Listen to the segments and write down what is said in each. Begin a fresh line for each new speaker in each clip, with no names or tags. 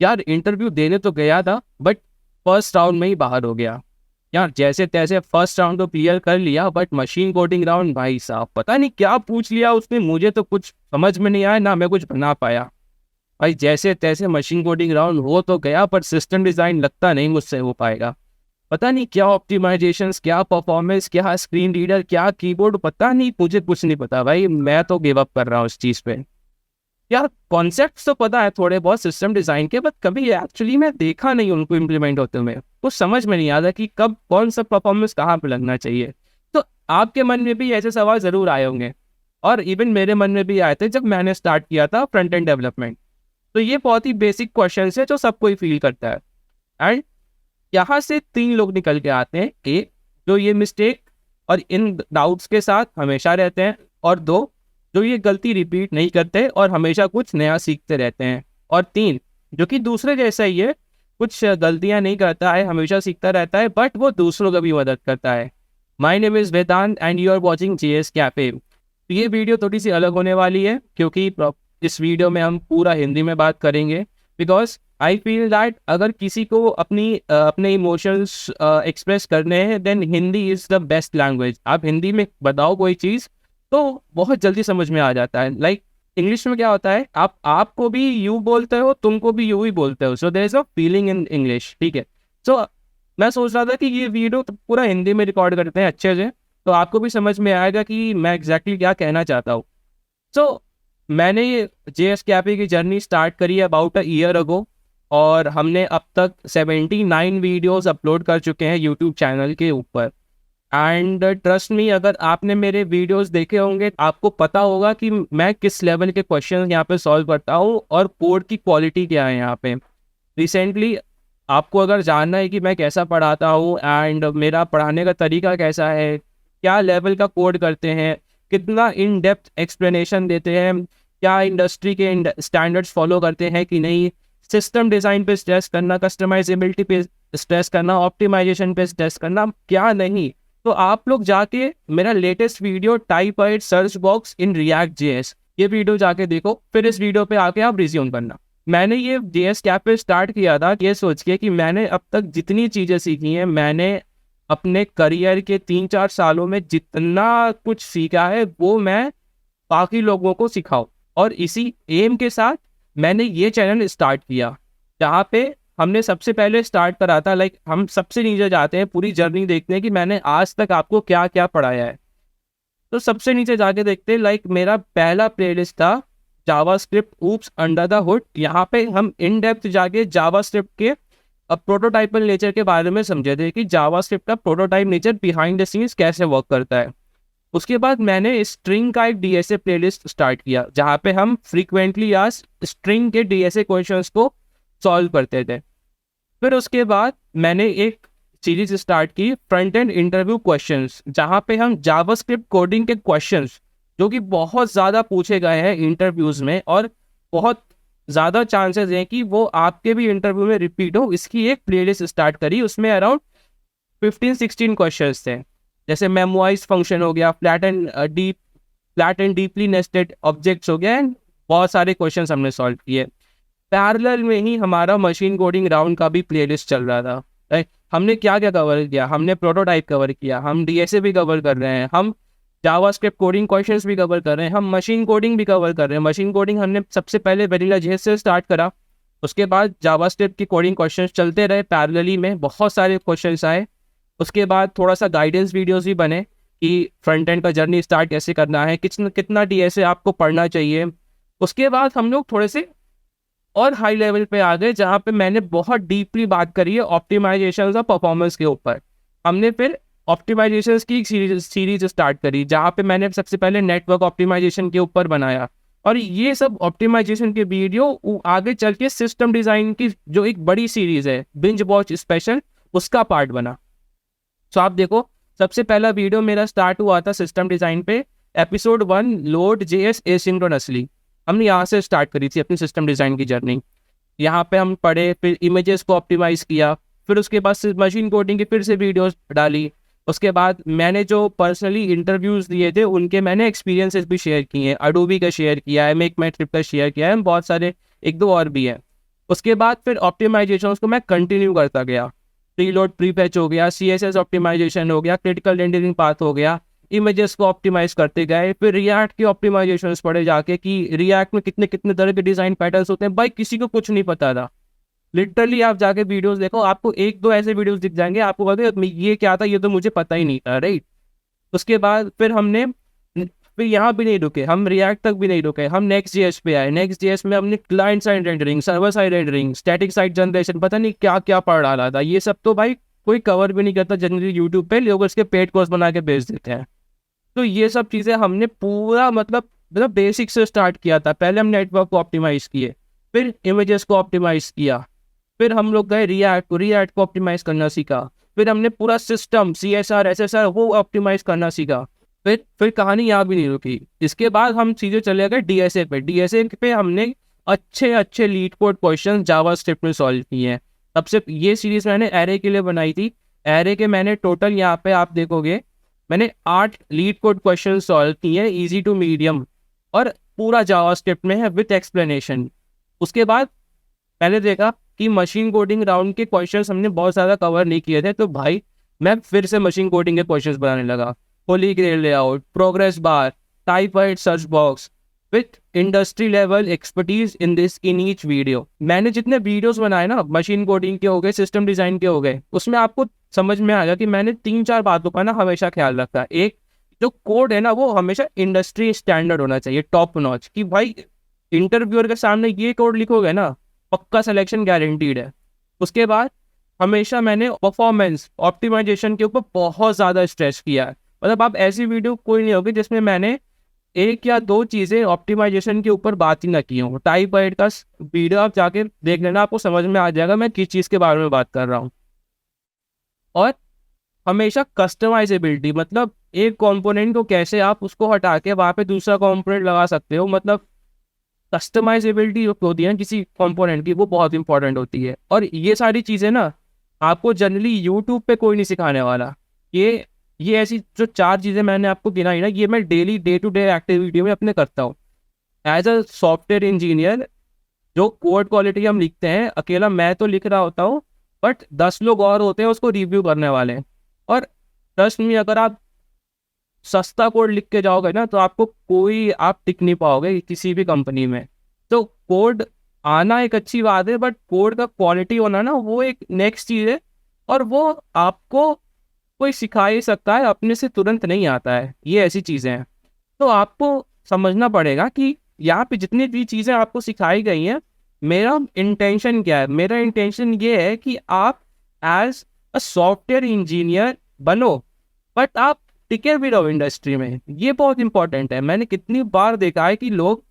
यार इंटरव्यू देने तो गया था बट फर्स्ट राउंड में ही बाहर हो गया। यार जैसे तैसे फर्स्ट राउंड तो क्लियर कर लिया बट मशीन कोडिंग राउंड भाई साहब पता नहीं क्या पूछ लिया उसने, मुझे तो कुछ समझ में नहीं आया ना मैं कुछ बना पाया। भाई जैसे तैसे मशीन कोडिंग राउंड हो तो गया पर सिस्टम डिज़ाइन लगता नहीं मुझसे हो पाएगा। पता नहीं क्या ऑप्टिमाइजेशंस, क्या परफॉर्मेंस, क्या स्क्रीन रीडर, क्या कीबोर्ड, पता नहीं, मुझे कुछ नहीं पता भाई, मैं तो गिव अप कर रहा हूँ इस चीज़ पे। यार कॉन्सेप्ट्स तो पता है थोड़े बहुत सिस्टम डिज़ाइन के, बट कभी एक्चुअली मैं देखा नहीं उनको इम्प्लीमेंट होते हुए, कुछ समझ में नहीं आता कि कब कौन सा परफॉर्मेंस कहाँ पे लगना चाहिए। तो आपके मन में भी ऐसे सवाल ज़रूर आए होंगे और इवन मेरे मन में भी आए थे जब मैंने स्टार्ट किया था फ्रंट एंड डेवलपमेंट। तो ये बहुत ही बेसिक क्वेश्चन है जो सब कोई फील करता है। एंड यहाँ से 3 लोग निकल के आते हैं, एक जो ये मिस्टेक और इन डाउट्स के साथ हमेशा रहते हैं, और 2 जो ये गलती रिपीट नहीं करते और हमेशा कुछ नया सीखते रहते हैं, और 3 जो कि दूसरे जैसा ही है, कुछ गलतियां नहीं करता है, हमेशा सीखता रहता है बट वो दूसरों का भी मदद करता है। My name is Vedant and you are watching GS Cafe. तो ये वीडियो थोड़ी सी अलग होने वाली है क्योंकि इस वीडियो में हम पूरा हिंदी में बात करेंगे, बिकॉज आई फील दैट अगर किसी को अपने इमोशंस एक्सप्रेस करने हैं then Hindi is the best language. आप हिंदी में बताओ कोई चीज़ तो बहुत जल्दी समझ में आ जाता है। लाइक इंग्लिश में क्या होता है, आपको भी यू बोलते हो, तुमको भी यू ही बोलते हो, so there is a feeling in English, ठीक है। सो मैं सोच रहा था कि ये वीडियो तो पूरा हिंदी में रिकॉर्ड करते हैं अच्छे से, तो आपको भी समझ में आएगा कि मैं एग्जैक्टली क्या कहना चाहता हूँ। सो मैंने ये जेएस कैफे की जर्नी स्टार्ट करी अबाउट अ ईयर अगो, और हमने अब तक 79 वीडियोस अपलोड कर चुके हैं यूट्यूब चैनल के ऊपर। एंड ट्रस्ट मी, अगर आपने मेरे वीडियोस देखे होंगे आपको पता होगा कि मैं किस लेवल के क्वेश्चन यहाँ पे सॉल्व करता हूँ और कोड की क्वालिटी क्या है यहाँ पे। रिसेंटली आपको अगर जानना है कि मैं कैसा पढ़ाता हूँ एंड मेरा पढ़ाने का तरीका कैसा है, क्या लेवल का कोड करते हैं, कितना इन डेप्थ एक्सप्लेनेशन देते हैं, क्या इंडस्ट्री के स्टैंडर्ड्स फॉलो करते हैं कि नहीं, सिस्टम डिज़ाइन पे स्ट्रेस करना, कस्टमाइजेबिलिटी पे स्ट्रेस करना, ऑप्टिमाइजेशन पे स्ट्रेस करना, क्या नहीं, तो आप लोग जाके मेरा latest video type it search box in React JS, ये वीडियो जाके देखो, फिर इस वीडियो पे आके आप रिज्यूम करना। मैंने ये जेएस कैफे स्टार्ट किया था ये सोच के कि मैंने अब तक जितनी चीज़ें सीखी हैं, मैंने अपने करियर के 3-4 सालों में जितना कुछ सीखा है वो मैं बाकी लोगों को सिखाऊं, और इसी एम के साथ मैंने ये चैनल स्टार्ट किया जहाँ पे हमने सबसे पहले स्टार्ट करा था, लाइक हम सबसे नीचे जाते हैं, पूरी जर्नी देखते हैं कि मैंने आज तक आपको क्या क्या पढ़ाया है। तो सबसे नीचे जाके देखते हैं, लाइक मेरा पहला प्लेलिस्ट था JavaScript oops under the hood. यहाँ पे हम इन डेप्थ जाके जावास्क्रिप्ट के प्रोटोटाइपल नेचर के बारे में समझे थे कि जावास्क्रिप्ट का prototype nature behind the scenes कैसे वर्क करता है। उसके बाद मैंने स्ट्रिंग का एक डीएसए प्लेलिस्ट स्टार्ट किया जहाँ पे हम फ्रीक्वेंटली आस्क्ड स्ट्रिंग के डीएसए क्वेश्चंस को सॉल्व करते थे। फिर उसके बाद मैंने एक सीरीज स्टार्ट की फ्रंट एंड इंटरव्यू क्वेश्चंस, जहाँ पे हम जावास्क्रिप्ट कोडिंग के क्वेश्चंस जो कि बहुत ज़्यादा पूछे गए हैं इंटरव्यूज़ में और बहुत ज़्यादा चांसेस हैं कि वो आपके भी इंटरव्यू में रिपीट हो, इसकी एक प्लेलिस्ट स्टार्ट करी। उसमें अराउंड 15-16 क्वेश्चंस थे, जैसे मेमोइज फंक्शन हो गया, flat and deeply nested objects हो गया, एंड बहुत सारे क्वेश्चंस हमने सॉल्व किए। पैरेलल में ही हमारा मशीन कोडिंग राउंड का भी प्लेलिस्ट चल रहा था, राइट। हमने क्या क्या कवर किया, हमने प्रोटोटाइप कवर किया, हम डीएसए भी कवर कर रहे हैं, हम जावास्क्रिप्ट कोडिंग क्वेश्चंस भी कवर कर रहे हैं, हम मशीन कोडिंग भी कवर कर रहे हैं। मशीन कोडिंग हमने सबसे पहले वेनिला जेएस से स्टार्ट करा, उसके बाद जावास्क्रिप्ट की कोडिंग क्वेश्चंस चलते रहे पैरेलली में, बहुत सारे क्वेश्चंस आए। उसके बाद थोड़ा सा गाइडेंस वीडियोस भी बने कि फ्रंट एंड का जर्नी स्टार्ट कैसे करना है, कितना डीएसए आपको पढ़ना चाहिए। उसके बाद हम लोग थोड़े से और हाई लेवल पे आ गए जहाँ पे मैंने बहुत डीपली बात करी है ऑप्टिमाइजेशन और परफॉर्मेंस के ऊपर। हमने फिर ऑप्टिमाइजेशन की एक सीरीज स्टार्ट करी जहाँ पे मैंने सबसे पहले नेटवर्क ऑप्टिमाइजेशन के ऊपर बनाया, और ये सब ऑप्टिमाइजेशन के वीडियो आगे चल के सिस्टम डिज़ाइन की जो एक बड़ी सीरीज है बिंज वॉच स्पेशल, उसका पार्ट बना। तो आप देखो, सबसे पहला वीडियो मेरा स्टार्ट हुआ था सिस्टम डिज़ाइन पे, एपिसोड 1 लोड जेएस एसिंक्रोनसली। हमने यहाँ से स्टार्ट करी थी अपनी सिस्टम डिज़ाइन की जर्नी। यहाँ पे हम पढ़े, फिर इमेजेस को ऑप्टिमाइज़ किया, फिर उसके बाद मशीन कोडिंग की फिर से वीडियोस डाली। उसके बाद मैंने जो पर्सनली इंटरव्यूज़ दिए थे उनके मैंने एक्सपीरियंसेस भी शेयर किए हैं, अडोबी का शेयर किया है, मेक माई ट्रिप का शेयर किया है, बहुत सारे 1-2 और भी हैं। उसके बाद फिर ऑप्टिमाइजेशन उसको मैं कंटिन्यू करता गया, प्रीलोड प्री पैच हो गया, CSS ऑप्टिमाइजेशन हो गया, क्रिटिकल रेंडरिंग पाथ हो गया, इमेजेस को ऑप्टिमाइज करते गए। फिर रिएक्ट की ऑप्टिमाइजेशन पढ़े जाके कि रिएक्ट में कितने कितने तरह के डिजाइन पैटर्न्स होते हैं, भाई किसी को कुछ नहीं पता था। लिटरली आप जाके वीडियोस देखो, आपको एक दो ऐसे वीडियोस दिख जाएंगे, आपको कहते ये क्या था, ये तो मुझे पता ही नहीं था, राइट। उसके बाद फिर हमने फिर यहाँ भी नहीं रुके, हम रिएक्ट तक भी नहीं रुके, हम नेक्स्ट जेएस पे आए। नेक्स्ट जेएस में हमने client side rendering, server side rendering, static side generation, पता नहीं क्या क्या पढ़ डाला था। ये सब तो भाई कोई कवर भी नहीं करता जनरली यूट्यूब पे, लोग इसके पेड कोर्स बना के बेच देते हैं। तो ये सब चीज़ें हमने पूरा मतलब बेसिक से स्टार्ट किया था। पहले हम नेटवर्क को ऑप्टिमाइज किए, फिर इमेजेस को ऑप्टिमाइज किया, फिर हम लोग गए रिएक्ट को ऑप्टिमाइज करना सीखा, फिर हमने पूरा सिस्टम CSR SSR वो ऑप्टिमाइज करना सीखा। फिर कहानी यहाँ भी नहीं रुकी। इसके बाद हम सीधे चले गए DSA पे। DSA पे हमने अच्छे अच्छे लीड कोड क्वेश्चन जावास्क्रिप्ट में सॉल्व किए हैं। सबसे ये सीरीज मैंने एरे के लिए बनाई थी। एरे के मैंने टोटल यहाँ पे आप देखोगे मैंने 8 लीड कोड क्वेश्चन सॉल्व किए हैं, ईजी टू मीडियम, और पूरा जावास्क्रिप्ट में है विथ एक्सप्लेनेशन। उसके बाद मैंने देखा कि मशीन कोडिंग राउंड के क्वेश्चंस हमने बहुत ज़्यादा कवर नहीं किए थे, तो भाई मैं फिर से मशीन कोडिंग के क्वेश्चंस बनाने लगा। Holy grail layout, progress bar, typeahead search box with industry level expertise in each video. मैंने जितने वीडियोस बनाए ना, मशीन कोडिंग के हो गए, सिस्टम डिजाइन के हो गए, उसमें आपको समझ में आएगा कि मैंने 3-4 बातों का ना हमेशा ख्याल रखा है। एक, जो कोड है ना वो हमेशा इंडस्ट्री स्टैंडर्ड होना चाहिए, टॉप नॉच, कि भाई इंटरव्यूअर के सामने ये कोड लिखोगे ना पक्का सिलेक्शन गारंटीड है। उसके बाद हमेशा मैंने परफॉर्मेंस ऑप्टिमाइजेशन के ऊपर बहुत ज़्यादा स्ट्रेस किया है। मतलब आप ऐसी वीडियो कोई नहीं होगी जिसमें मैंने 1 या 2 चीज़ें ऑप्टिमाइजेशन के ऊपर बात ही ना की हूँ। टाइपवाइड का वीडियो आप जाके देख लेना, आपको समझ में आ जाएगा मैं किस चीज़ के बारे में बात कर रहा हूँ। और हमेशा कस्टमाइजेबिलिटी, मतलब एक कंपोनेंट को कैसे आप उसको हटा के वहाँ पे दूसरा कंपोनेंट लगा सकते हो, मतलब कस्टमाइजेबिलिटी जो होती है ना किसी कंपोनेंट की, वो बहुत इंपॉर्टेंट होती है। और ये सारी चीज़ें ना आपको जनरली यूट्यूब पे कोई नहीं सिखाने वाला। ये ऐसी जो 4 चीज़ें मैंने आपको गिनाई ना, ये मैं daily day to day activity में अपने करता हूँ। एज अ सॉफ्टवेयर इंजीनियर जो कोड क्वालिटी हम लिखते हैं, अकेला मैं तो लिख रहा होता हूँ, बट 10 लोग और होते हैं उसको रिव्यू करने वाले। और ट्रस्ट में, अगर आप सस्ता कोड लिख के जाओगे ना तो आपको आप टिक नहीं पाओगे किसी भी कंपनी में। तो कोड आना एक अच्छी बात है, बट कोड का क्वालिटी होना ना वो एक नेक्स्ट चीज़ है, और वो आपको कोई सिखा ही सकता है, अपने से तुरंत नहीं आता है। ये ऐसी चीज़ें हैं। तो आपको समझना पड़ेगा कि यहाँ पे जितनी भी चीज़ें आपको सिखाई गई हैं, मेरा इंटेंशन क्या है। मेरा इंटेंशन ये है कि आप एज अ सॉफ्टवेयर इंजीनियर बनो, बट आप टिके भी रहो इंडस्ट्री में। ये बहुत इंपॉर्टेंट है। मैंने कितनी बार देखा है कि लोग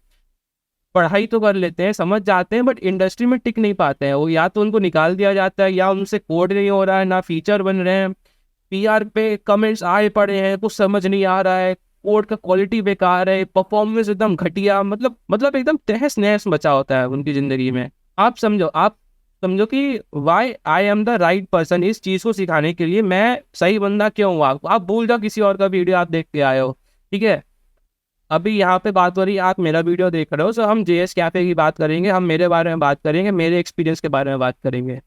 पढ़ाई तो कर लेते हैं, समझ जाते हैं, बट इंडस्ट्री में टिक नहीं पाते हैं। वो या तो उनको निकाल दिया जाता है, या उनसे कोड नहीं हो रहा है, ना फीचर बन रहे हैं, PR पे कमेंट्स आए पड़े हैं, कुछ समझ नहीं आ रहा है, कोड का क्वालिटी बेकार है, परफॉर्मेंस एकदम घटिया, मतलब एकदम तहस नहस मचा होता है उनकी ज़िंदगी में। आप समझो कि why I am the right person इस चीज़ को सिखाने के लिए। मैं सही बंदा क्यों हुआ। आप भूल जाओ किसी और का वीडियो आप देख के आए हो, ठीक है। अभी यहाँ पे बात हो रही है, आप मेरा वीडियो देख रहे हो, तो हम JS कैफे की बात करेंगे, हम मेरे बारे में बात करेंगे, मेरे एक्सपीरियंस के बारे में बात करेंगे।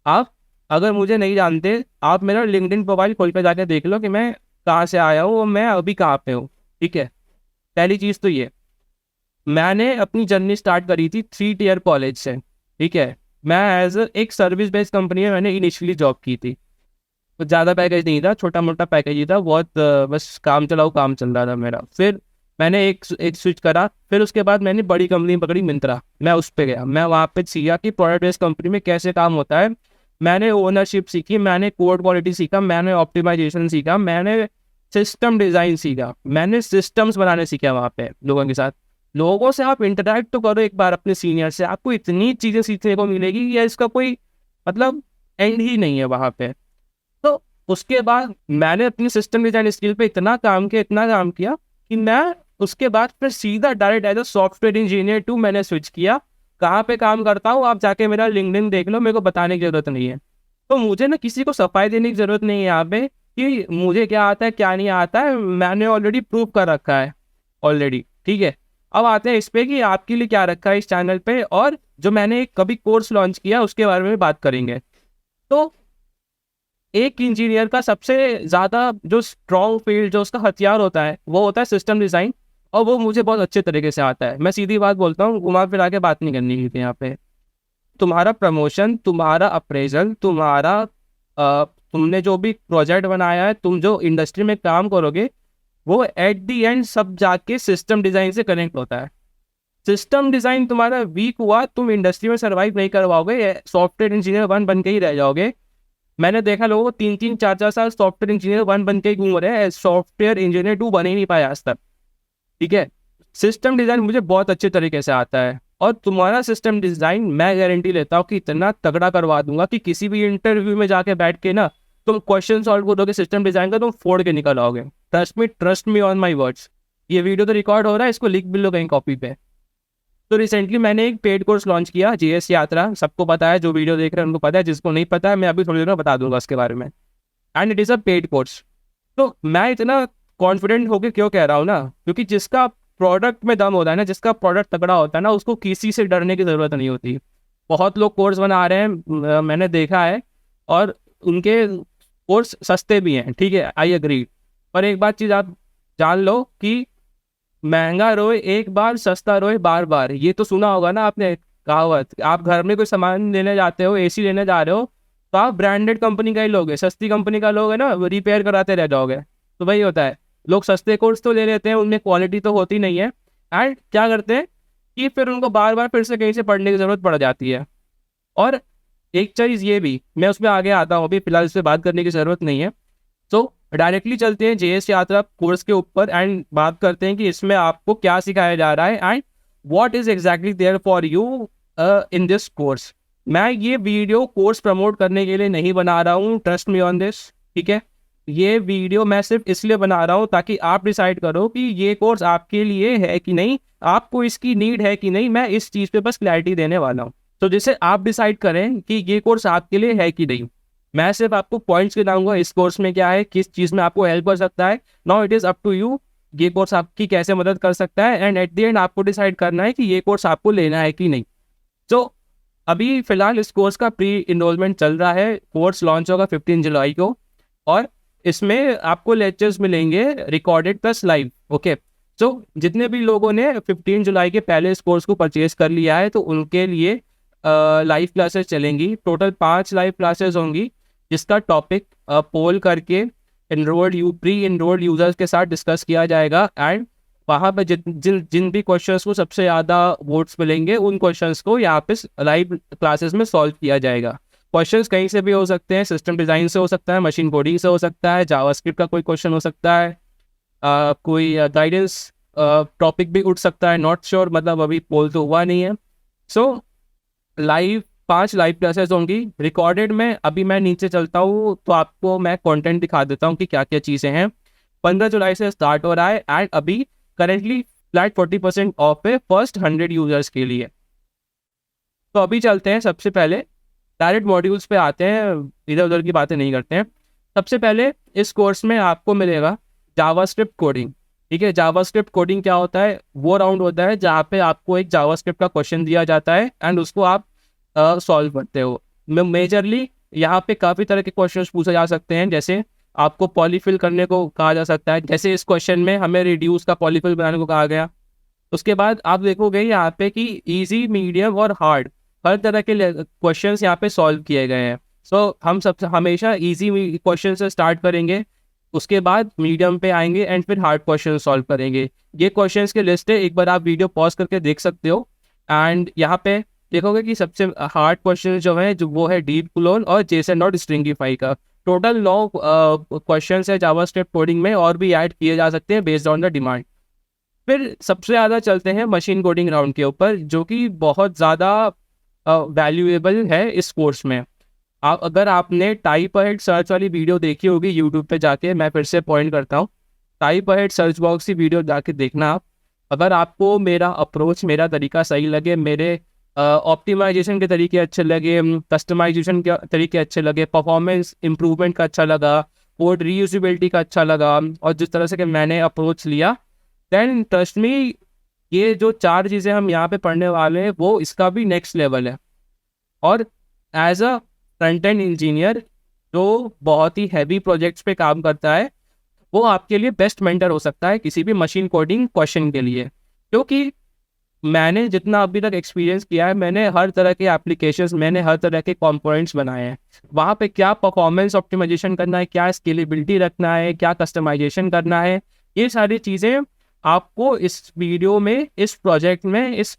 आप अगर मुझे नहीं जानते, आप मेरा लिंक्डइन प्रोफाइल खोल कर जाके देख लो कि मैं कहाँ से आया हूँ और मैं अभी कहाँ पे हूँ, ठीक है। पहली चीज़ तो ये, मैंने अपनी जर्नी स्टार्ट करी थी 3 टियर कॉलेज से, ठीक है। मैं एज एक सर्विस बेस्ड कंपनी में मैंने इनिशियली जॉब की थी। तो ज़्यादा पैकेज नहीं था, छोटा मोटा पैकेज ही था, बहुत बस काम काम चल रहा था मेरा। फिर मैंने एक स्विच करा, फिर उसके बाद मैंने बड़ी कंपनी पकड़ी मिंत्रा। मैं उस पर गया, मैं वहाँ पे सीखा कि प्रोडक्ट बेस्ड कंपनी में कैसे काम होता है। मैंने ओनरशिप सीखी, मैंने कोड क्वालिटी सीखा, मैंने ऑप्टिमाइजेशन सीखा, मैंने सिस्टम डिज़ाइन सीखा, मैंने सिस्टम्स बनाने सीखा वहाँ पे लोगों के साथ। लोगों से आप इंटरेक्ट तो करो एक बार अपने सीनियर से, आपको इतनी चीज़ें सीखने को मिलेगी कि इसका कोई मतलब एंड ही नहीं है वहाँ पे। तो उसके बाद मैंने अपनी सिस्टम डिज़ाइन स्किल पे इतना काम किया कि मैं उसके बाद फिर सीधा direct as a software engineer टू मैंने स्विच किया। कहाँ पे काम करता हूँ आप जाके मेरा लिंक्डइन देख लो, मेरे को बताने की ज़रूरत नहीं है। तो मुझे ना किसी को सफाई देने की ज़रूरत नहीं है यहाँ पे कि मुझे क्या आता है क्या नहीं आता है। मैंने ऑलरेडी प्रूव कर रखा है ऑलरेडी, ठीक है। अब आते हैं इस पे कि आपके लिए क्या रखा है इस चैनल पे, और जो मैंने कभी कोर्स लॉन्च किया उसके बारे में बात करेंगे। तो एक इंजीनियर का सबसे ज़्यादा जो स्ट्रॉन्ग फील्ड, जो उसका हथियार होता है, वो होता है सिस्टम डिज़ाइन, और वो मुझे बहुत अच्छे तरीके से आता है। मैं सीधी बात बोलता हूँ, घुमा फिरा के बात नहीं करनी थी यहाँ पे। तुम्हारा प्रमोशन, तुम्हारा अप्रेजल, तुमने जो भी प्रोजेक्ट बनाया है, तुम जो इंडस्ट्री में काम करोगे, वो एट दी एंड सब जाके सिस्टम डिज़ाइन से कनेक्ट होता है। सिस्टम डिज़ाइन तुम्हारा वीक हुआ, तुम इंडस्ट्री में सर्वाइव नहीं कर पाओगे, सॉफ्टवेयर इंजीनियर 1 बन के ही रह जाओगे। मैंने देखा लोगों को 3-3, 4-4 साल सॉफ्टवेयर इंजीनियर 1 बन के ही घूम रहे हैं, सॉफ्टवेयर इंजीनियर 2 बन ही नहीं पाया आज तक। ठीक है, सिस्टम डिज़ाइन मुझे बहुत अच्छे तरीके से आता है, और तुम्हारा सिस्टम डिज़ाइन मैं गारंटी लेता हूँ कि इतना तगड़ा करवा दूंगा कि किसी भी इंटरव्यू में जाके बैठ के ना तुम क्वेश्चन सॉल्व करोगे सिस्टम डिज़ाइन का, तुम फोड़ के निकल आओगे। Trust me on my words. ये वीडियो तो रिकॉर्ड हो रहा है, इसको लिख भी लो कहीं कॉपी पे। तो रिसेंटली मैंने एक पेड कोर्स लॉन्च किया, जीएस यात्रा। सबको पता है, जो वीडियो देख रहे हैं उनको पता है, जिसको नहीं पता है मैं अभी थोड़ी देर में बता दूंगा उसके बारे में। And it is a paid course. तो मैं इतना कॉन्फिडेंट होकर क्यों कह रहा हूँ ना, क्योंकि जिसका प्रोडक्ट में दम होता है ना, जिसका प्रोडक्ट तगड़ा होता है ना, उसको किसी से डरने की ज़रूरत नहीं होती। बहुत लोग कोर्स बना रहे हैं, मैंने देखा है, और उनके कोर्स सस्ते भी हैं, ठीक है, आई एग्री। पर एक बात चीज़ आप जान लो कि महंगा रोए एक बार, सस्ता रोए बार बार। ये तो सुना होगा ना आपने कहावत। आप घर में कोई सामान लेने जाते हो, एसी लेने जा रहे हो, तो आप ब्रांडेड कंपनी का ही लोगे, सस्ती कंपनी का लोगे ना, रिपेयर कराते रह जाओगे। तो वही होता है, लोग सस्ते कोर्स तो ले लेते हैं, उनमें क्वालिटी तो होती नहीं है, एंड क्या करते हैं कि फिर उनको बार बार फिर से कहीं से पढ़ने की ज़रूरत पड़ जाती है। और एक चीज़ ये भी, मैं उसमें आगे आता हूँ, अभी फिलहाल इस पर बात करने की ज़रूरत नहीं है। तो डायरेक्टली चलते हैं जेएस यात्रा कोर्स के ऊपर, एंड बात करते हैं कि इसमें आपको क्या सिखाया जा रहा है, and what is exactly there for you in this course. मैं ये वीडियो कोर्स प्रमोट करने के लिए नहीं बना रहा हूँ, ट्रस्ट मी ऑन दिस, ठीक है। ये वीडियो मैं सिर्फ इसलिए बना रहा हूँ ताकि आप डिसाइड करो कि ये कोर्स आपके लिए है कि नहीं, आपको इसकी नीड है कि नहीं। मैं इस चीज़ पे बस क्लैरिटी देने वाला हूँ, तो जिससे आप डिसाइड करें कि ये कोर्स आपके लिए है कि नहीं। मैं सिर्फ आपको पॉइंट्स गिनाऊंगा इस कोर्स में क्या है, किस चीज़ में आपको हेल्प कर सकता है। Now it is up to you, ये कोर्स आपकी कैसे मदद कर सकता है, एंड एट द एंड आपको डिसाइड करना है कि ये कोर्स आपको लेना है कि नहीं। तो अभी फिलहाल इस कोर्स का प्री इनरोलमेंट चल रहा है। कोर्स लॉन्च होगा 15 जुलाई को, और इसमें आपको लेक्चर्स मिलेंगे रिकॉर्डेड प्लस लाइव। ओके, तो जितने भी लोगों ने 15 जुलाई के पहले इस कोर्स को परचेज कर लिया है, तो उनके लिए लाइव क्लासेस चलेंगी। टोटल 5 लाइव क्लासेस होंगी, जिसका टॉपिक पोल करके प्री इनरोल्ड यूजर्स के साथ डिस्कस किया जाएगा, एंड वहाँ पे जिन भी क्वेश्चंस को सबसे ज़्यादा वोट्स मिलेंगे, उन क्वेश्चंस को यहाँ पे लाइव क्लासेस में सॉल्व किया जाएगा। क्वेश्चंस कहीं से भी हो सकते हैं, सिस्टम डिज़ाइन से हो सकता है, मशीन कोडिंग से हो सकता है, जावास्क्रिप्ट का कोई क्वेश्चन हो सकता है, कोई गाइडेंस टॉपिक भी उठ सकता है, नॉट श्योर, मतलब अभी पोल तो हुआ नहीं है। सो 5 लाइव क्लासेस होंगी। रिकॉर्डेड में अभी मैं नीचे चलता हूँ तो आपको मैं कंटेंट दिखा देता हूँ कि क्या क्या चीज़ें हैं। 15 जुलाई से स्टार्ट हो रहा है, एंड अभी करेंटली फ्लैट 40% ऑफ है फर्स्ट 100 यूजर्स के लिए। तो अभी चलते हैं, सबसे पहले डायरेक्ट मॉड्यूल्स पे आते हैं, इधर उधर की बातें नहीं करते हैं। सबसे पहले इस कोर्स में आपको मिलेगा जावास्क्रिप्ट कोडिंग। ठीक है, जावास्क्रिप्ट कोडिंग क्या होता है? वो राउंड होता है जहाँ पे आपको एक जावास्क्रिप्ट का क्वेश्चन दिया जाता है, एंड उसको आप सॉल्व करते हो। मेजरली यहाँ पे काफ़ी तरह के क्वेश्चंस पूछे जा सकते हैं, जैसे आपको पॉलीफिल करने को कहा जा सकता है, जैसे इस क्वेश्चन में हमें रिड्यूस का पॉलीफिल बनाने को कहा गया। उसके बाद आप देखोगे यहाँ पे कि इजी, मीडियम और हार्ड हर तरह के क्वेश्चंस यहाँ पे सॉल्व किए गए हैं। सो हम सबसे हमेशा इजी क्वेश्चन से स्टार्ट करेंगे, उसके बाद मीडियम पे आएंगे, एंड फिर हार्ड क्वेश्चन सॉल्व करेंगे। ये क्वेश्चंस के लिस्ट है, एक बार आप वीडियो पॉज करके देख सकते हो। एंड यहाँ पे देखोगे कि सबसे हार्ड क्वेश्चन जो है वो है डीप क्लोन और जेसन डॉट स्ट्रिंगिफाई का। टोटल 9 क्वेश्चन है जावास्क्रिप्ट कोडिंग में, और भी ऐड किए जा सकते हैं बेस्ड ऑन द डिमांड। फिर सबसे ज़्यादा चलते हैं मशीन कोडिंग राउंड के ऊपर, जो कि बहुत ज़्यादा वैल्यूएबल है इस कोर्स में। अगर आपने टाइप अहेड सर्च वाली वीडियो देखी होगी यूट्यूब पे जाके, मैं फिर से पॉइंट करता हूँ, टाइप अहेड सर्च बॉक्स की वीडियो जाके देखना आप। अगर आपको मेरा अप्रोच, मेरा तरीका सही लगे, मेरे ऑप्टिमाइजेशन के तरीके अच्छे लगे, कस्टमाइजेशन के तरीके अच्छे लगे, परफॉर्मेंस इंप्रूवमेंट का अच्छा लगा, कोड रीयूजेबिलिटी का अच्छा लगा, और जिस तरह से कि मैंने अप्रोच लिया, देन ट्रस्ट मी ये जो 4 चीज़ें हम यहाँ पे पढ़ने वाले हैं वो इसका भी नेक्स्ट लेवल है। और as a front end engineer जो बहुत ही हैवी प्रोजेक्ट्स पे काम करता है, वो आपके लिए बेस्ट मेंटर हो सकता है किसी भी मशीन कोडिंग क्वेश्चन के लिए। क्योंकि मैंने जितना अभी तक एक्सपीरियंस किया है, मैंने हर तरह के एप्लीकेशंस, मैंने हर तरह के कंपोनेंट्स बनाए हैं। वहाँ पे क्या परफॉर्मेंस ऑप्टिमाइजेशन करना है, क्या स्केलेबिलिटी रखना है, क्या कस्टमाइजेशन करना है, ये सारी चीज़ें आपको इस वीडियो में, इस प्रोजेक्ट में, इस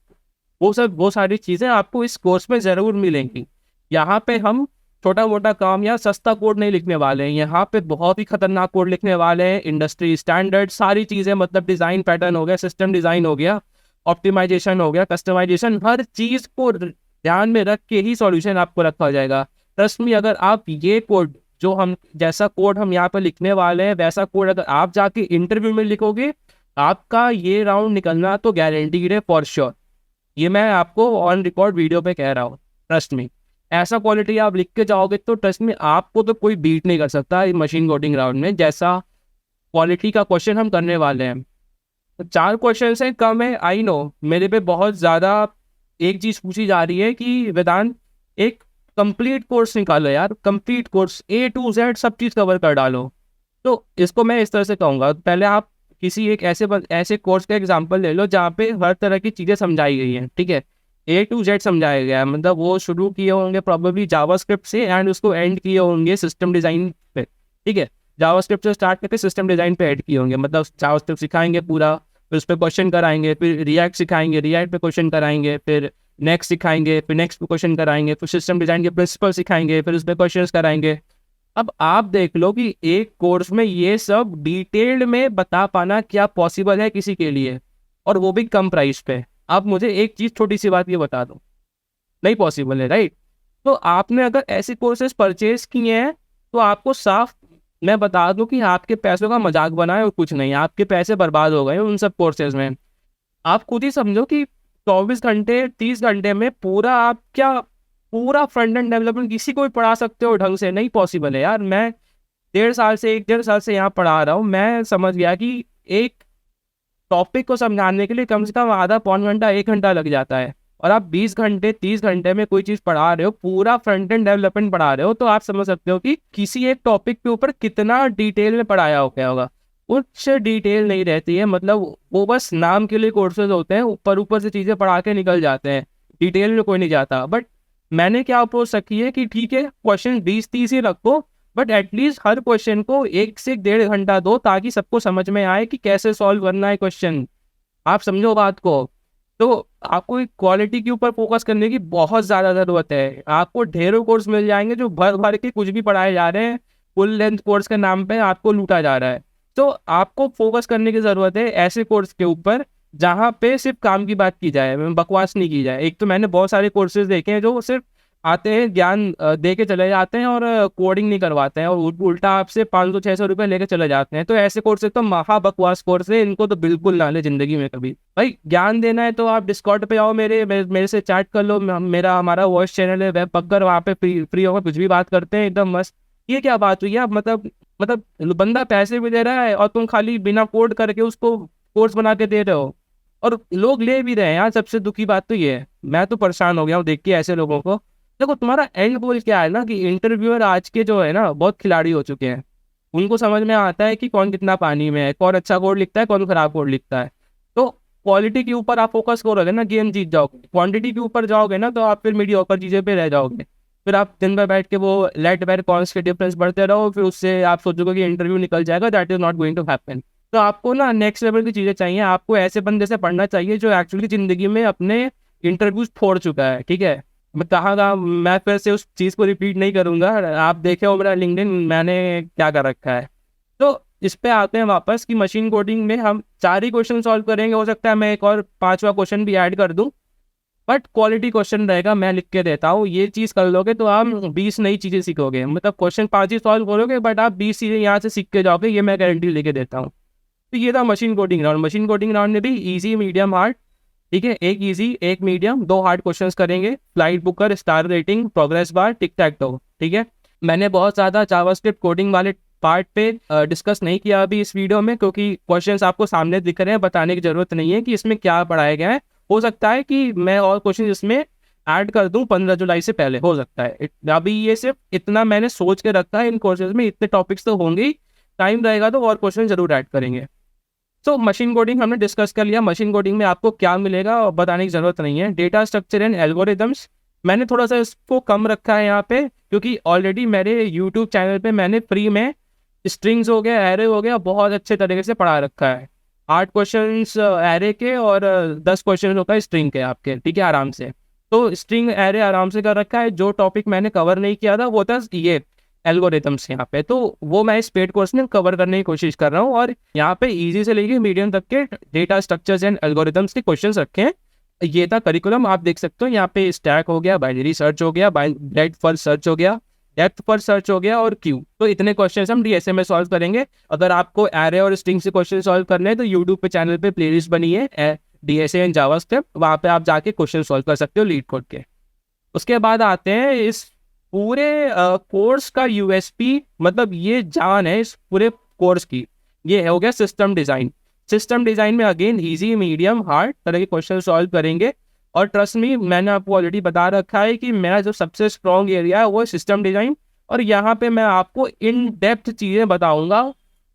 वो सारी चीज़ें आपको इस कोर्स में ज़रूर मिलेंगी। यहाँ पे हम छोटा मोटा काम या सस्ता कोड नहीं लिखने वाले हैं, यहाँ पे बहुत ही खतरनाक कोड लिखने वाले हैं। इंडस्ट्री स्टैंडर्ड सारी चीज़ें, मतलब डिज़ाइन पैटर्न हो गया, सिस्टम डिज़ाइन हो गया, ऑप्टिमाइजेशन हो गया, कस्टमाइजेशन, हर चीज़ को ध्यान में रख के ही सॉल्यूशन आपको रखा जाएगा। ट्रस्ट मी, अगर आप ये कोड जो हम जैसा कोड हम यहाँ पर लिखने वाले हैं वैसा कोड अगर आप जाके इंटरव्यू में लिखोगे, आपका ये राउंड निकलना तो गारंटीड है फॉर श्योर। ये मैं आपको ऑन रिकॉर्ड वीडियो पे कह रहा हूँ, ट्रस्ट मी। ऐसा क्वालिटी आप लिख के जाओगे तो ट्रस्ट में आपको तो कोई बीट नहीं कर सकता मशीन कोडिंग राउंड में, जैसा क्वालिटी का क्वेश्चन हम करने वाले हैं। तो 4 क्वेश्चन हैं, कम है, आई नो। मेरे पे बहुत ज़्यादा एक चीज़ पूछी जा रही है कि वेदांत एक कंप्लीट कोर्स निकालो यार, complete course A to Z सब चीज़ कवर कर डालो। तो इसको मैं इस तरह से कहूँगा, पहले आप किसी एक ऐसे कोर्स का एग्जांपल ले लो जहाँ पे हर तरह की चीज़ें समझाई गई हैं, ठीक है, A to Z समझाया गया है। मतलब वो शुरू किए होंगे प्रॉब्लली जावास्क्रिप्ट से एंड उसको एंड किए होंगे सिस्टम डिज़ाइन पे, ठीक है। जावास्क्रिप्ट से स्टार्ट करके सिस्टम डिज़ाइन पे एड किए होंगे, मतलब जावास्क्रिप्ट सिखाएंगे पूरा, फिर उस पर क्वेश्चन कराएंगे, फिर रिएक्ट सिखाएंगे, रिएक्ट पे क्वेश्चन कराएंगे, फिर नेक्स्ट सिखाएंगे, फिर नेक्स्ट पे क्वेश्चन कराएंगे, फिर सिस्टम डिज़ाइन के प्रिंसिपल सिखाएंगे, फिर उस पर क्वेश्चन कराएंगे। अब आप देख लो कि एक कोर्स में ये सब डिटेल्ड में बता पाना क्या पॉसिबल है किसी के लिए, और वो भी कम प्राइस पे। आप मुझे एक चीज़ छोटी सी बात ये बता दो, नहीं पॉसिबल है, राइट। तो आपने अगर ऐसे कोर्सेज परचेज किए हैं तो आपको साफ मैं बता दूं कि आपके पैसों का मजाक बनाए और कुछ नहीं, आपके पैसे बर्बाद हो गए उन सब कोर्सेज में। आप खुद ही समझो कि 24 घंटे 30 घंटे में पूरा आप क्या पूरा फ्रंट एंड डेवलपमेंट किसी को भी पढ़ा सकते हो ढंग से? नहीं पॉसिबल है यार। मैं 1.5 साल से यहाँ पढ़ा रहा हूँ, मैं समझ गया कि एक टॉपिक को समझाने के लिए कम से कम आधा पौन घंटा 1 घंटा लग जाता है, और आप 20 घंटे 30 घंटे में कोई चीज़ पढ़ा रहे हो, पूरा फ्रंट एंड डेवलपमेंट पढ़ा रहे हो, तो आप समझ सकते हो कि किसी एक टॉपिक के ऊपर कितना डिटेल में पढ़ाया हो गया होगा। कुछ डिटेल नहीं रहती है, मतलब वो बस नाम के लिए कोर्सेज होते हैं, ऊपर ऊपर से चीज़ें पढ़ा के निकल जाते हैं, डिटेल में कोई नहीं जाता। बट मैंने क्या अप्रोच रखी है कि ठीक है क्वेश्चन 20-30 ही रखो, बट एटलीस्ट हर क्वेश्चन को 1 से 1.5 घंटा दो, ताकि सबको समझ में आए कि कैसे सॉल्व करना है क्वेश्चन। आप समझो बात को। तो आपको एक क्वालिटी के ऊपर फोकस करने की बहुत ज़्यादा ज़रूरत है। आपको ढेरों कोर्स मिल जाएंगे जो भर भर के कुछ भी पढ़ाए जा रहे हैं, फुल लेंथ कोर्स के नाम पे आपको लूटा जा रहा है। तो आपको फोकस करने की ज़रूरत है ऐसे कोर्स के ऊपर जहाँ पे सिर्फ काम की बात की जाए, बकवास नहीं की जाए। एक तो मैंने बहुत सारे कोर्सेज देखे हैं जो सिर्फ आते हैं, ज्ञान दे के चले जाते हैं और कोडिंग नहीं करवाते हैं, और उल्टा आपसे 500-600 रुपये लेके चले जाते हैं। तो ऐसे कोर्स तो महा बकवास कोर्स है, इनको तो बिल्कुल ना ले जिंदगी में कभी। भाई ज्ञान देना है तो आप डिस्कॉर्ड पे आओ, मेरे से चैट कर लो, हमारा वॉइस चैनल है वेब पक्कर, वहाँ पे फ्री होकर कुछ भी बात करते हैं एकदम मस्त। ये क्या बात हुई है? मतलब बंदा पैसे भी दे रहा है और तुम खाली बिना कोड करके उसको कोर्स बना के दे रहे हो, और लोग ले भी रहे हैं यार। सबसे दुखी बात तो ये है, मैं तो परेशान हो गया हूँ देख के ऐसे लोगों को। देखो तुम्हारा एंड गोल क्या है ना, कि इंटरव्यूअर आज के जो है ना बहुत खिलाड़ी हो चुके हैं, उनको समझ में आता है कि कौन कितना पानी में है, कौन अच्छा कोड लिखता है, कौन खराब कोड लिखता है। तो क्वालिटी के ऊपर आप फोकस करोगे ना, गेम जीत जाओगे। क्वांटिटी के ऊपर जाओगे ना तो आप फिर मीडियोकर चीज़ें पे रह जाओगे। फिर आप दिन भर बैठ के वो लेट वेर कॉन्स के डिफरेंस बढ़ते रहो, फिर उससे आप सोचोगे कि इंटरव्यू निकल जाएगा। That is not going to happen. तो आपको ना नेक्स्ट लेवल की चीज़ें चाहिए। आपको ऐसे बंदे से पढ़ना चाहिए जो एक्चुअली ज़िंदगी में अपने इंटरव्यूज फोड़ चुका है, ठीक है। मैं कहाँ मैं फिर से उस चीज़ को रिपीट नहीं करूँगा। आप देखे हो मेरा लिंक्डइन, मैंने क्या कर रखा है। तो इस पे आते हैं वापस कि मशीन कोडिंग में हम 4 ही क्वेश्चन सॉल्व करेंगे। हो सकता है मैं एक और 5वां क्वेश्चन भी ऐड कर दूं, बट क्वालिटी क्वेश्चन रहेगा, मैं लिख के देता हूँ। ये चीज़ कर लोगे तो आप 20 नई चीज़ें सीखोगे। मतलब क्वेश्चन 5 ही सॉल्व करोगे बट आप 20 चीज़ें यहाँ से सीख के जाओगे, ये मैं गारंटी लेके देता हूँ। तो ये था machine coding round. Machine coding round में भी ईजी मीडियम हार्ड, ठीक है, एक ईजी एक मीडियम 2 हार्ड क्वेश्चंस करेंगे। Flight booker, star rating, progress bar, tic tac toe, ठीक है। मैंने बहुत ज़्यादा जावास्क्रिप्ट कोडिंग वाले पार्ट पे डिस्कस नहीं किया अभी इस वीडियो में, क्योंकि क्वेश्चंस आपको सामने दिख रहे हैं, बताने की जरूरत नहीं है कि इसमें क्या पढ़ाया गया है। हो सकता है कि मैं और क्वेश्चन इसमें ऐड कर दूं 15 जुलाई से पहले, हो सकता है। अभी ये सिर्फ इतना मैंने सोच के रखा है, इन कोर्सेज में इतने टॉपिक्स तो होंगे ही, टाइम रहेगा तो और क्वेश्चन जरूर ऐड करेंगे। तो मशीन कोडिंग हमने डिस्कस कर लिया। मशीन कोडिंग में आपको क्या मिलेगा और बताने की जरूरत नहीं है। डेटा स्ट्रक्चर एंड एल्गोरिदम्स, मैंने थोड़ा सा इसको कम रखा है यहाँ पे, क्योंकि ऑलरेडी मेरे यूट्यूब चैनल पे मैंने फ्री में स्ट्रिंग्स हो गया, एरे हो गया, बहुत अच्छे तरीके से पढ़ा रखा है। 8 क्वेश्चंस एरे के और 10 क्वेश्चन होता है स्ट्रिंग के आपके, ठीक है, आराम से। तो स्ट्रिंग एरे आराम से कर रखा है। जो टॉपिक मैंने कवर नहीं किया था वो था ये एल्गोरिथम्स यहाँ पे, तो वो मैं इस पेड कोर्स में कवर करने की कोशिश कर रहा हूँ। और यहाँ पे इजी से लेके मीडियम तक के डेटा स्ट्रक्चर्स एंड एल्गोरिथम्स के क्वेश्चंस रखे हैं। ये था करिकुलम, आप देख सकते हो। यहाँ पे स्टैक हो गया, बाइनरी सर्च हो गया, ब्रेड फर्स्ट सर्च हो गया, डेप्थ पर सर्च हो गया और क्यू। तो इतने क्वेश्चंस हम डीएसए में सॉल्व करेंगे। अगर आपको एरे और स्ट्रिंग से क्वेश्चन सॉल्व करने हैं तो यूट्यूब पे चैनल पे प्लेलिस्ट बनी है डीएसए एंड जावास्क्रिप्ट, वहाँ पे आप जाके क्वेश्चन सॉल्व कर सकते हो लीड कोड के। उसके बाद आते हैं इस पूरे कोर्स का यूएसपी, मतलब ये जान है इस पूरे कोर्स की, ये हो गया सिस्टम डिजाइन। सिस्टम डिजाइन में अगेन इजी मीडियम हार्ड तरह के क्वेश्चन सॉल्व करेंगे। और ट्रस्ट मी, मैंने आपको ऑलरेडी बता रखा है कि मेरा जो सबसे स्ट्रॉन्ग एरिया है वो है सिस्टम डिजाइन। और यहाँ पे मैं आपको इन डेप्थ चीज़ें बताऊंगा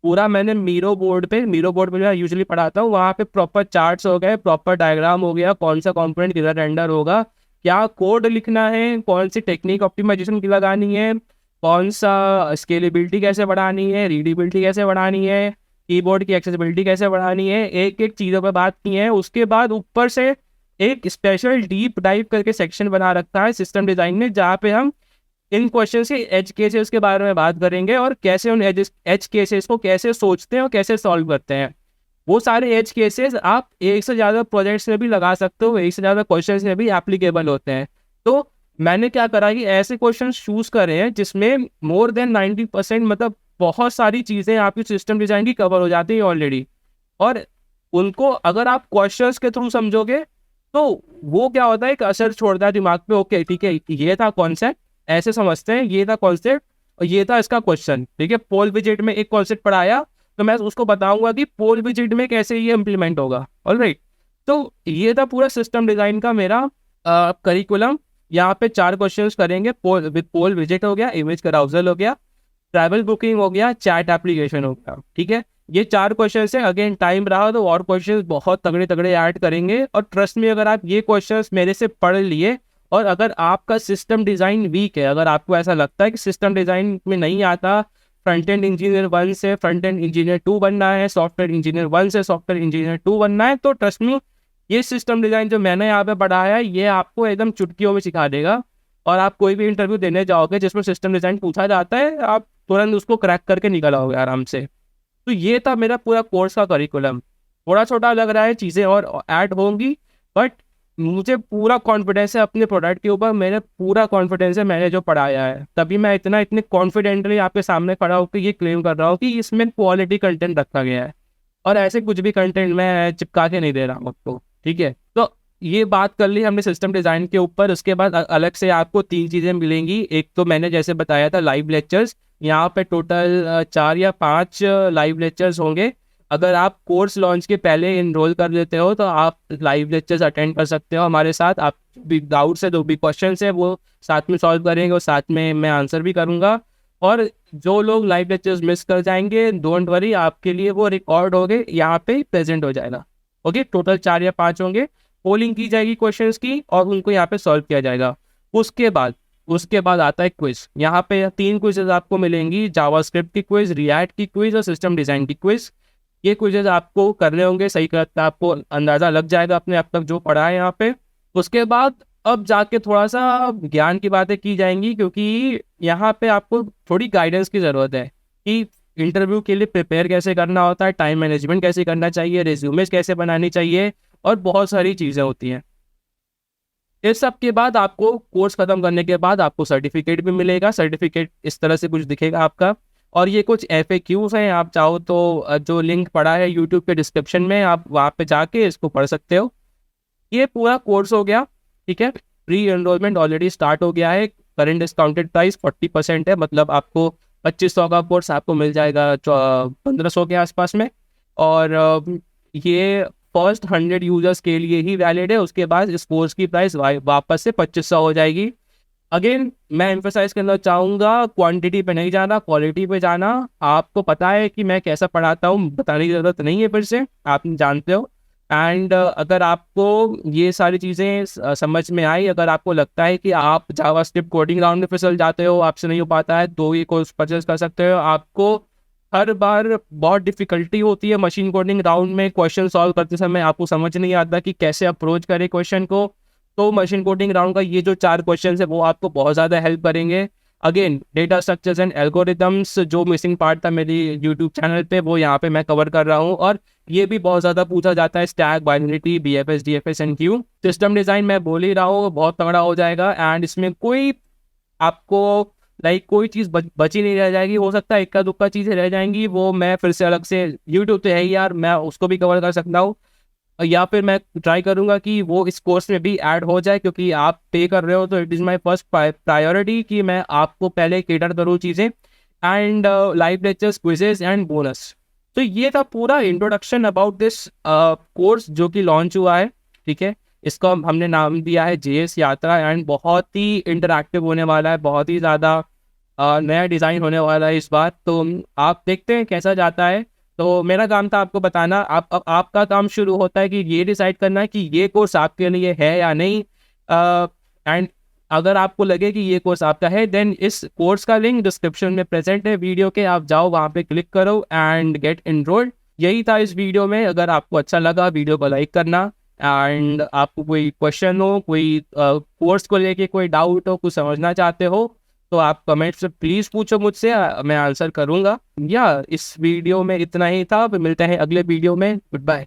पूरा। मैंने मीरो बोर्ड पे मैं यूजुअली पढ़ाता हूँ, वहाँ पे प्रॉपर चार्ट्स हो गए, प्रॉपर डायग्राम हो गया, कौन सा कॉम्पोनेंट किधर रेंडर होगा, क्या कोड लिखना है, कौन सी टेक्निक ऑप्टिमाइजेशन की लगानी है, कौन सा स्केलेबिलिटी कैसे बढ़ानी है, रीडेबिलिटी कैसे बढ़ानी है, कीबोर्ड की एक्सेसिबिलिटी कैसे बढ़ानी है, एक एक चीज़ों पर बात की है। उसके बाद ऊपर से एक स्पेशल डीप डाइव करके सेक्शन बना रखा है सिस्टम डिजाइन में, जहाँ पे हम इन क्वेश्चन के एज केसेस के बारे में बात करेंगे और कैसे उन एज केसेस को कैसे सोचते हैं और कैसे सॉल्व करते हैं। वो सारे एज केसेस आप एक से ज़्यादा प्रोजेक्ट्स में भी लगा सकते हो, एक से ज़्यादा क्वेश्चन में भी एप्लीकेबल होते हैं। तो मैंने क्या करा कि ऐसे क्वेश्चन चूज करे हैं जिसमें मोर देन 90%, मतलब बहुत सारी चीज़ें आपकी सिस्टम डिजाइन की कवर हो जाती है ऑलरेडी। और उनको अगर आप क्वेश्चंस के थ्रू समझोगे तो वो क्या होता है, एक असर छोड़ता है दिमाग पे। ओके ठीक है, ये था कॉन्सेप्ट, ऐसे समझते हैं, ये था कॉन्सेप्ट और ये था इसका क्वेश्चन, ठीक है। पोल विजेट में एक कॉन्सेप्ट पढ़ाया तो मैं उसको बताऊंगा कि पोल विजेट में कैसे ये इम्प्लीमेंट होगा। ऑलराइट, तो ये था पूरा सिस्टम डिजाइन का मेरा करिकुलम। यहाँ पे 4 क्वेश्चंस करेंगे। पोल विजेट हो गया, इमेज कराउजल हो गया, ट्रैवल बुकिंग हो गया, चैट एप्लीकेशन हो गया, ठीक है। ये 4 क्वेश्चन है। अगेन टाइम रहा तो और क्वेश्चंस बहुत तगड़े तगड़े ऐड करेंगे। और ट्रस्ट में, अगर आप ये क्वेश्चंस मेरे से पढ़ लिए और अगर आपका सिस्टम डिज़ाइन वीक है, अगर आपको ऐसा लगता है कि सिस्टम डिज़ाइन में नहीं आता, फ्रंट एंड इंजीनियर 1 से फ्रंट एंड इंजीनियर 2 बनना है, सॉफ्टवेयर इंजीनियर 1 से सॉफ्टवेयर इंजीनियर 2 बनना है, तो ट्रस्ट में ये सिस्टम डिज़ाइन जो मैंने यहाँ पे पढ़ाया है ये आपको एकदम चुटकियों में सिखा देगा। और आप कोई भी इंटरव्यू देने जाओगे जिसमें सिस्टम डिज़ाइन पूछा जाता है, आप तुरंत उसको क्रैक करके निकल आओगे आराम से। तो ये था मेरा पूरा कोर्स का करिकुलम। थोड़ा छोटा लग रहा है, चीज़ें और ऐड होंगी, बट मुझे पूरा कॉन्फिडेंस है अपने प्रोडक्ट के ऊपर। मेरे पूरा कॉन्फिडेंस है मैंने जो पढ़ाया है, तभी मैं इतने कॉन्फिडेंटली आपके सामने खड़ा होकर ये क्लेम कर रहा हूँ कि इसमें क्वालिटी कंटेंट रखा गया है और ऐसे कुछ भी कंटेंट मैं चिपका के नहीं दे रहा हूँ आपको, ठीक है। तो ये बात कर ली हमने सिस्टम डिज़ाइन के ऊपर। उसके बाद अलग से आपको 3 चीज़ें मिलेंगी। एक तो मैंने जैसे बताया था लाइव लेक्चर्स, यहाँ पे टोटल 4 या 5 लाइव लेक्चर्स होंगे। अगर आप कोर्स लॉन्च के पहले इनरोल कर लेते हो तो आप लाइव लेक्चर्स अटेंड कर सकते हो हमारे साथ। आप भी डाउट से जो भी क्वेश्चन है वो साथ में सॉल्व करेंगे और साथ में मैं आंसर भी करूँगा। और जो लोग लाइव लेक्चर्स मिस कर जाएंगे, डोंट वरी, आपके लिए वो रिकॉर्ड हो गए यहाँ पे प्रेजेंट हो जाएगा। ओके, टोटल 4 या 5 होंगे। पोलिंग की जाएगी क्वेश्चंस की और उनको यहाँ पे सॉल्व किया जाएगा। उसके बाद आता है क्विज। यहाँ पे 3 क्विजेज आपको मिलेंगी, जावास्क्रिप्ट की क्विज, रिएक्ट की क्विज और सिस्टम डिजाइन की क्विज। ये क्विजेज आपको करने होंगे, सही करता आपको अंदाजा लग जाएगा अपने अब तक जो पढ़ा है यहाँ पे। उसके बाद अब जाके थोड़ा सा ज्ञान की बातें की जाएंगी, क्योंकि यहाँ पे आपको थोड़ी गाइडेंस की ज़रूरत है कि इंटरव्यू के लिए प्रिपेयर कैसे करना होता है, टाइम मैनेजमेंट कैसे करना चाहिए, रेज्यूमेस कैसे बनानी चाहिए और बहुत सारी चीज़ें होती हैं। इस सब के बाद आपको कोर्स खत्म करने के बाद आपको सर्टिफिकेट भी मिलेगा। सर्टिफिकेट इस तरह से कुछ दिखेगा आपका। और ये कुछ FAQs हैं, आप चाहो तो जो लिंक पड़ा है यूट्यूब के डिस्क्रिप्शन में, आप वहाँ पे जाके इसको पढ़ सकते हो। ये पूरा कोर्स हो गया, ठीक है। प्री एनरोलमेंट ऑलरेडी स्टार्ट हो गया है। करंट डिस्काउंटेड प्राइस 40% है, मतलब आपको 2500 का कोर्स आपको मिल जाएगा 1500 के आसपास में। और ये फर्स्ट 100 यूजर्स के लिए ही वैलिड है, उसके बाद इस कोर्स की प्राइस वापस से 2500 हो जाएगी। अगेन मैं एम्फोसाइज करना चाहूँगा, क्वांटिटी पे नहीं जाना, क्वालिटी पे जाना। आपको पता है कि मैं कैसा पढ़ाता हूँ, बताने की ज़रूरत नहीं है, फिर से आप जानते हो। एंड अगर आपको ये सारी चीज़ें समझ में आई, अगर आपको लगता है कि आप जावास्क्रिप्ट कोडिंग राउंड में फिसल जाते हो, आपसे नहीं हो पाता है, तो ये कोर्स परचेज कर सकते हो। आपको हर बार बहुत डिफिकल्टी होती है मशीन कोडिंग राउंड में, क्वेश्चन सॉल्व करते समय आपको समझ नहीं आता कि कैसे अप्रोच करें क्वेश्चन को, तो मशीन कोडिंग राउंड का ये जो 4 क्वेश्चन है वो आपको बहुत ज़्यादा हेल्प करेंगे। Again data structures and algorithms, जो मिसिंग पार्ट था मेरी यूट्यूब चैनल पे, वो यहाँ पे मैं कवर कर रहा हूँ। और ये भी बहुत ज़्यादा पूछा जाता है, stack, binary, BFS, DFS and Q. System design मैं बोल ही रहा हूँ बहुत तगड़ा हो जाएगा, एंड इसमें कोई आपको कोई चीज़ बची नहीं रह जाएगी। हो सकता है इक्का दुक्का चीज़ें रह जाएंगी, वो मैं फिर से अलग से, यूट्यूब तो है ही यार, मैं उसको भी कवर कर सकता हूँ, या फिर मैं ट्राई करूंगा कि वो इस कोर्स में भी ऐड हो जाए, क्योंकि आप पे कर रहे हो तो it is my first priority कि मैं आपको पहले केटर करूँ चीज़ें। And live lectures, quizzes and bonus. तो ये था पूरा इंट्रोडक्शन अबाउट दिस कोर्स जो कि लॉन्च हुआ है, ठीक है। इसको हमने नाम दिया है JS यात्रा, एंड बहुत ही इंटरैक्टिव होने वाला है, बहुत ही ज़्यादा नया डिज़ाइन होने वाला है इस बार। तो आप देखते हैं कैसा जाता है। तो मेरा काम था आपको बताना, आपका काम शुरू होता है कि ये डिसाइड करना है कि ये कोर्स आपके लिए है या नहीं। एंड अगर आपको लगे कि ये कोर्स आपका है, देन इस कोर्स का लिंक डिस्क्रिप्शन में प्रेजेंट है वीडियो के, आप जाओ वहाँ पे क्लिक करो एंड गेट इनरोल्ड। यही था इस वीडियो में। अगर आपको अच्छा लगा, वीडियो को लाइक करना, एंड आपको कोई क्वेश्चन हो, कोई कोर्स को लेके कोई डाउट हो, कुछ समझना चाहते हो, तो आप कमेंट से प्लीज़ पूछो मुझसे, मैं आंसर करूँगा। या इस वीडियो में इतना ही था, फिर मिलते हैं अगले वीडियो में। Good bye.